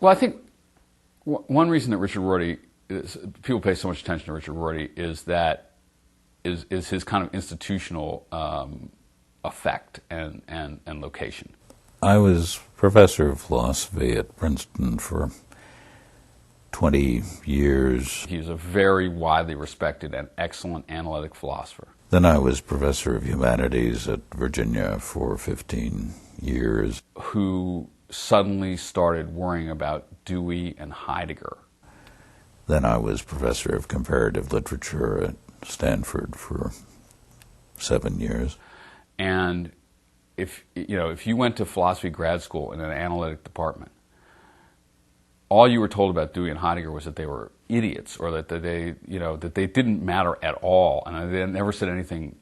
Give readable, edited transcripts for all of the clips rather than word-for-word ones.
Well, I think one reason that people pay so much attention to Richard Rorty is his kind of institutional effect and location. I was professor of philosophy at Princeton for 20 years. He was a very widely respected and excellent analytic philosopher. Then I was professor of humanities at Virginia for 15 years. Who suddenly started worrying about Dewey and Heidegger. Then I was professor of comparative literature at Stanford for 7 years. And if you went to philosophy grad school in an analytic department, all you were told about Dewey and Heidegger was that they were idiots, or that they didn't matter at all, and they never said anything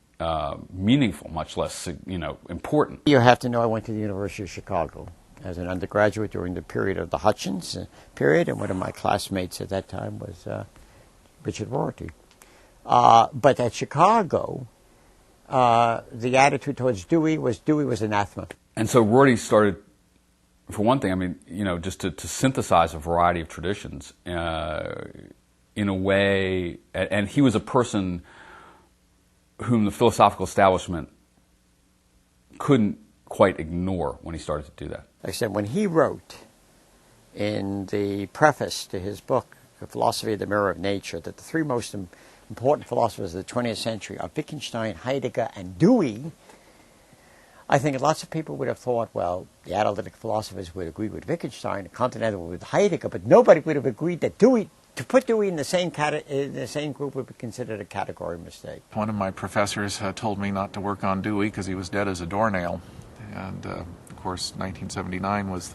meaningful, much less important. You have to know I went to the University of Chicago as an undergraduate during the period of the Hutchins period, and one of my classmates at that time was Richard Rorty. But at Chicago, the attitude towards Dewey was anathema. And so Rorty started, for one thing, just to synthesize a variety of traditions in a way, and he was a person whom the philosophical establishment couldn't quite ignore when he started to do that. Like I said, when he wrote in the preface to his book, The Philosophy of the Mirror of Nature, that the three most important philosophers of the 20th century are Wittgenstein, Heidegger, and Dewey, I think lots of people would have thought, well, the analytic philosophers would agree with Wittgenstein, the continental with Heidegger, but nobody would have agreed that to put Dewey in the same group would be considered a category mistake. One of my professors told me not to work on Dewey because he was dead as a doornail. And, of course, 1979 was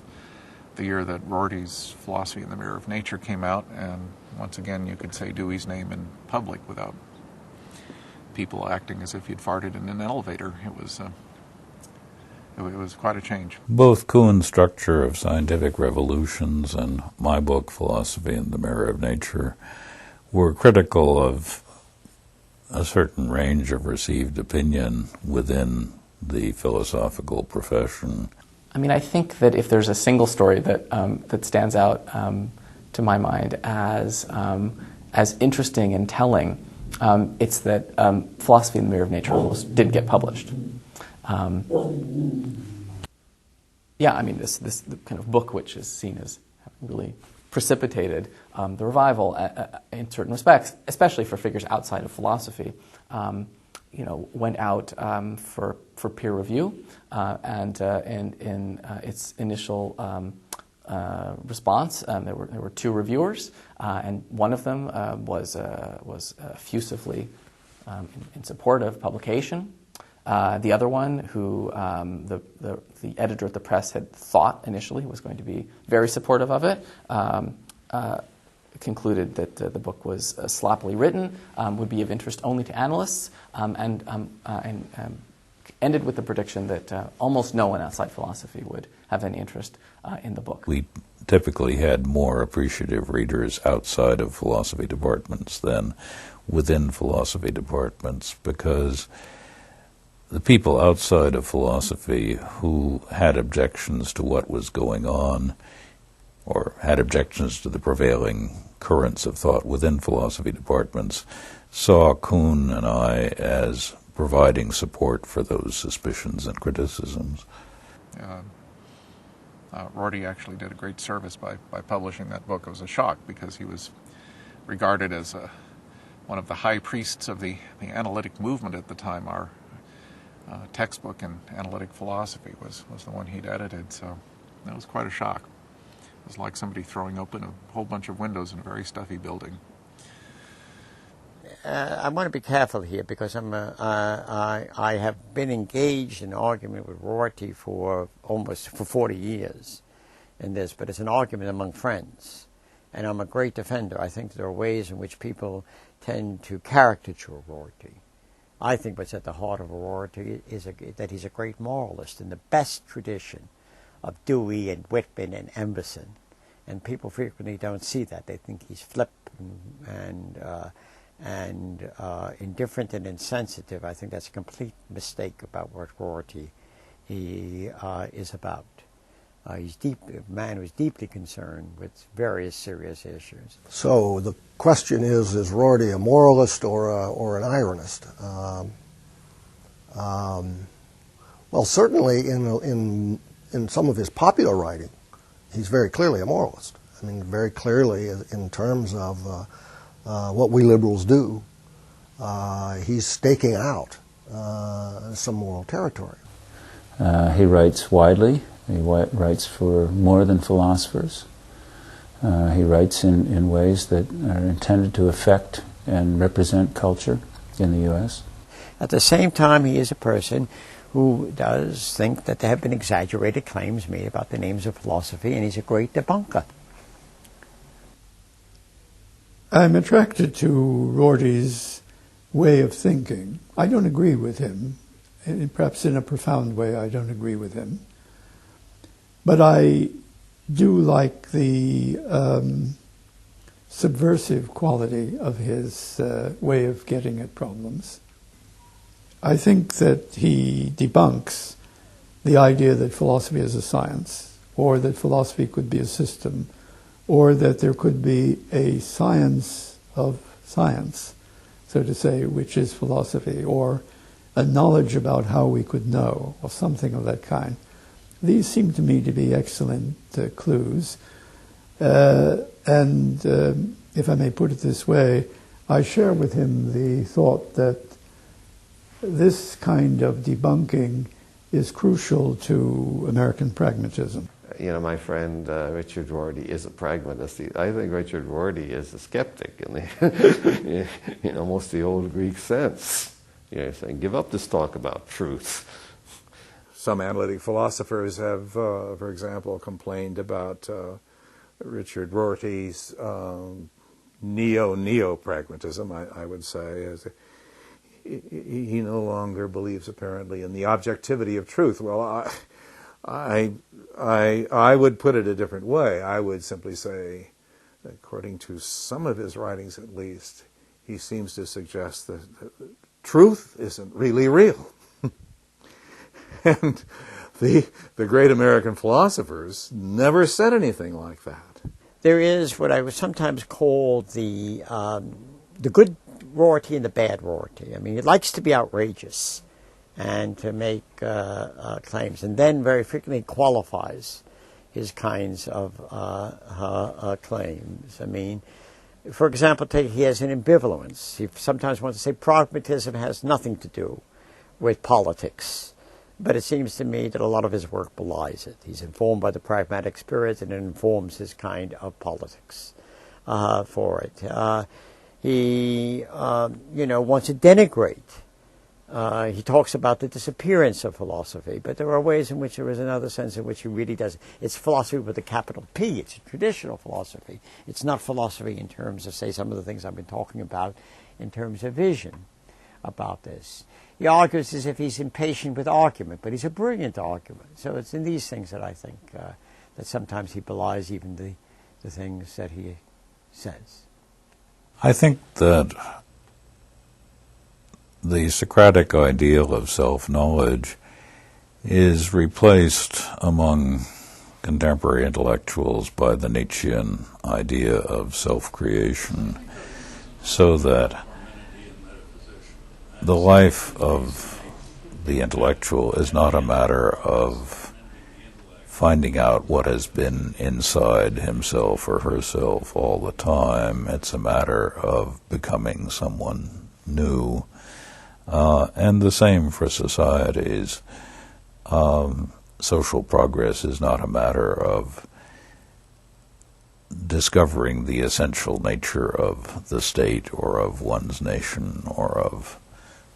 the year that Rorty's Philosophy in the Mirror of Nature came out, and once again you could say Dewey's name in public without people acting as if you'd farted in an elevator. It was quite a change. Both Kuhn's Structure of Scientific Revolutions and my book, Philosophy in the Mirror of Nature, were critical of a certain range of received opinion within the philosophical profession. I think that if there's a single story that stands out to my mind as interesting and telling, it's that Philosophy in the Mirror of Nature almost didn't get published. This kind of book, which is seen as really precipitated the revival in certain respects, especially for figures outside of philosophy, went out for peer review, and in its initial response, there were two reviewers, and one of them was effusively in support of publication. The other one, who the editor at the press had thought initially was going to be very supportive of it, concluded that the book was sloppily written, would be of interest only to analysts, and ended with the prediction that almost no one outside philosophy would have any interest in the book. We typically had more appreciative readers outside of philosophy departments than within philosophy departments, because the people outside of philosophy who had objections to what was going on, or had objections to the prevailing currents of thought within philosophy departments, saw Kuhn and I as providing support for those suspicions and criticisms. Rorty actually did a great service by publishing that book. It was a shock because he was regarded as one of the high priests of the analytic movement at the time. Our textbook in analytic philosophy was the one he'd edited, so that was quite a shock. It was like somebody throwing open a whole bunch of windows in a very stuffy building. I want to be careful here because I have been engaged in argument with Rorty for almost 40 years in this, but it's an argument among friends, and I'm a great defender. I think there are ways in which people tend to caricature Rorty. I think what's at the heart of Rorty is that he's a great moralist in the best tradition of Dewey and Whitman and Emerson, and people frequently don't see that. They think he's flip and indifferent and insensitive. I think that's a complete mistake about what Rorty is about. He's a man who's deeply concerned with various serious issues. So the question is Rorty a moralist or an ironist? Well, certainly in some of his popular writing, he's very clearly a moralist. I mean, very clearly in terms of what we liberals do, he's staking out some moral territory. He writes widely. He writes for more than philosophers. He writes in ways that are intended to affect and represent culture in the U.S. At the same time, he is a person who does think that there have been exaggerated claims made about the names of philosophy, and he's a great debunker. I'm attracted to Rorty's way of thinking. I don't agree with him. And perhaps in a profound way, I don't agree with him. But I do like the subversive quality of his way of getting at problems. I think that he debunks the idea that philosophy is a science, or that philosophy could be a system, or that there could be a science of science, so to say, which is philosophy, or a knowledge about how we could know, or something of that kind. These seem to me to be excellent clues. And if I may put it this way, I share with him the thought that this kind of debunking is crucial to American pragmatism. You know, my friend Richard Rorty is a pragmatist. I think Richard Rorty is a skeptic in the, in almost the old Greek sense. You know, saying, give up this talk about truth. Some analytic philosophers have, for example, complained about Richard Rorty's neo-pragmatism, I would say. As he no longer believes, apparently, in the objectivity of truth. Well, I would put it a different way. I would simply say, according to some of his writings at least, he seems to suggest that truth isn't really real. And the great American philosophers never said anything like that. There is what I would sometimes call the good Rorty and the bad Rorty. I mean, he likes to be outrageous and to make claims, and then very frequently qualifies his kinds of claims. I mean, for example, he has an ambivalence. He sometimes wants to say pragmatism has nothing to do with politics. But it seems to me that a lot of his work belies it. He's informed by the pragmatic spirit, and it informs his kind of politics for it. He, wants to denigrate. He talks about the disappearance of philosophy, but there are ways in which there is another sense in which he really does. It's philosophy with a capital P. It's a traditional philosophy. It's not philosophy in terms of, say, some of the things I've been talking about in terms of vision about this. He argues as if he's impatient with argument, but he's a brilliant argument. So it's in these things that I think that sometimes he belies even the things that he says. I think that the Socratic ideal of self-knowledge is replaced among contemporary intellectuals by the Nietzschean idea of self-creation, so that the life of the intellectual is not a matter of finding out what has been inside himself or herself all the time. It's a matter of becoming someone new. And the same for societies. Social progress is not a matter of discovering the essential nature of the state or of one's nation or of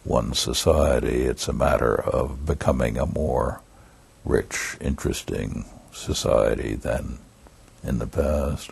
one's society. It's a matter of becoming a more rich, interesting society than in the past.